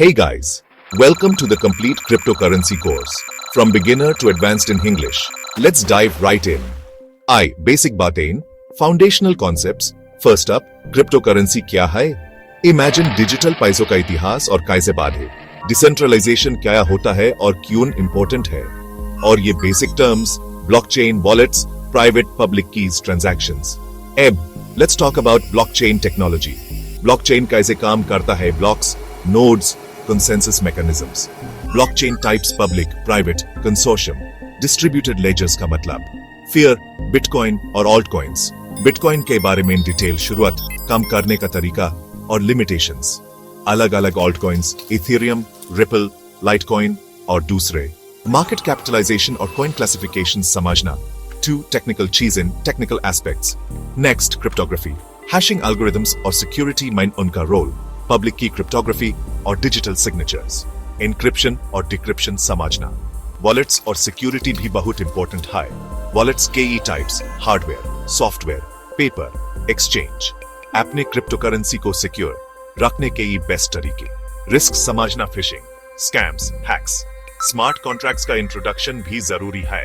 Hey guys, welcome to the complete cryptocurrency course. From beginner to advanced in English. Let's dive right in. Basic बातें, foundational concepts. First up, cryptocurrency क्या है? Imagine digital पैसों का इतिहास और कैसे बाधे. Decentralization क्या होता है और क्यों important है? और ये basic terms, blockchain, wallets, private public keys transactions. अब, let's talk about blockchain technology. Blockchain कैसे काम करता है? Blocks, nodes, consensus mechanisms. Blockchain types public, private, consortium. Distributed ledgers का मतलब. Fear, Bitcoin और altcoins. Bitcoin के बारे में डिटेल शुरुआत, काम करने का तरीका और limitations. अलग-अलग altcoins, Ethereum, Ripple, Litecoin और दूसरे. Market capitalization और coin classifications समझना. 2. Technical चीजें, technical aspects. Next, cryptography. Hashing algorithms और security माइन उनका role. Public key cryptography और digital signatures. Encryption और decryption समझना. Wallets और security भी बहुत important है. Wallets के types, hardware, software, paper, exchange. अपने cryptocurrency को secure रखने के best तरीके. Risk समझना phishing, scams, hacks. Smart contracts का introduction भी जरूरी है.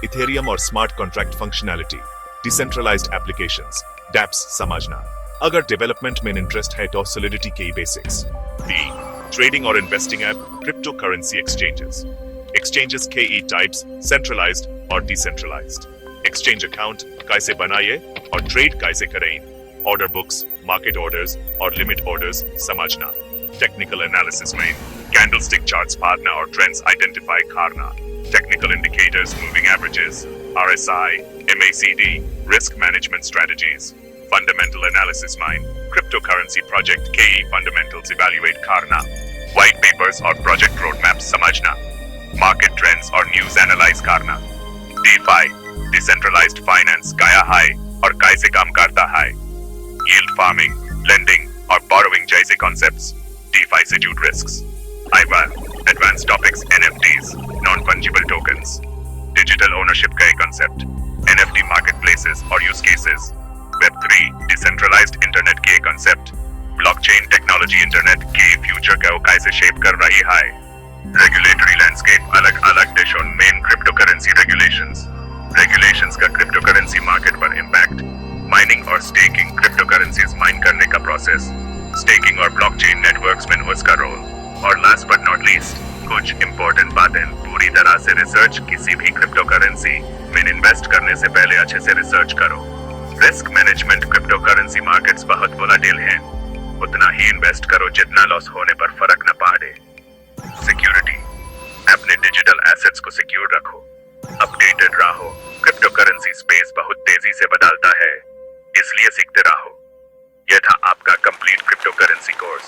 Ethereum और smart contract functionality. Decentralized applications, dApps समझना. अगर डेवलपमेंट में इंटरेस्ट है तो सॉलिडिटी के बेसिक्स. बी. ट्रेडिंग और investing app, crypto currency exchanges. Exchanges के टाइप्स, सेंट्रलाइज्ड और डिसेंट्रलाइज्ड. एक्सचेंज अकाउंट कैसे बनाइए और ट्रेड कैसे करें. ऑर्डर बुक्स, मार्केट ऑर्डर्स और लिमिट ऑर्डर्स समझना. टेक्निकल एनालिसिस में कैंडलस्टिक चार्ट्स पारना और ट्रेंड्स आइडेंटिफाई करना. Technical indicators, moving averages, RSI, MACD, risk management strategies. Fundamental analysis mind, cryptocurrency project KE fundamentals evaluate karna. White papers और project roadmaps समझना. Market trends और news analyze करना. DeFi, decentralized finance क्या है और कैसे काम करता है. Yield farming, lending और borrowing जैसे concepts. DeFi से जुड़े risks. IVAL, advanced topics, NFTs, non-fungible tokens. Digital ownership का concept. NFT marketplaces और use cases. Web3, decentralized internet के concept. Blockchain technology internet के future को कैसे shape कर रही है. Regulatory landscape, अलग-अलग देशों main cryptocurrency regulations. Regulations का cryptocurrency market पर impact. Mining और staking cryptocurrencies mine करने का process. Staking और blockchain networks में उसका role. और last but not least, कुछ important बातें. पूरी तरह से research किसी भी cryptocurrency में invest करने से पहले अच्छे से research करो. रिस्क मैनेजमेंट, क्रिप्टोकरेंसी मार्केट्स बहुत वोलाटिल हैं. उतना ही इन्वेस्ट करो जितना लॉस होने पर फर्क न पड़े. सिक्योरिटी, अपने डिजिटल एसेट्स को सिक्योर रखो. अपडेटेड रहो. क्रिप्टोकरेंसी स्पेस बहुत तेजी से बदलता है, इसलिए सीखते रहो. यह था आपका कंप्लीट क्रिप्टोकरेंसी कोर्स.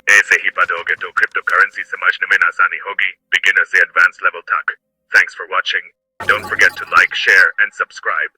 ऐसे ही पढ़ोगे तो क्रिप्टोकरेंसी समझने में आसानी होगी, बिगिनर से एडवांस लेवल तक. Thanks for watching. Don't forget to like, share and subscribe.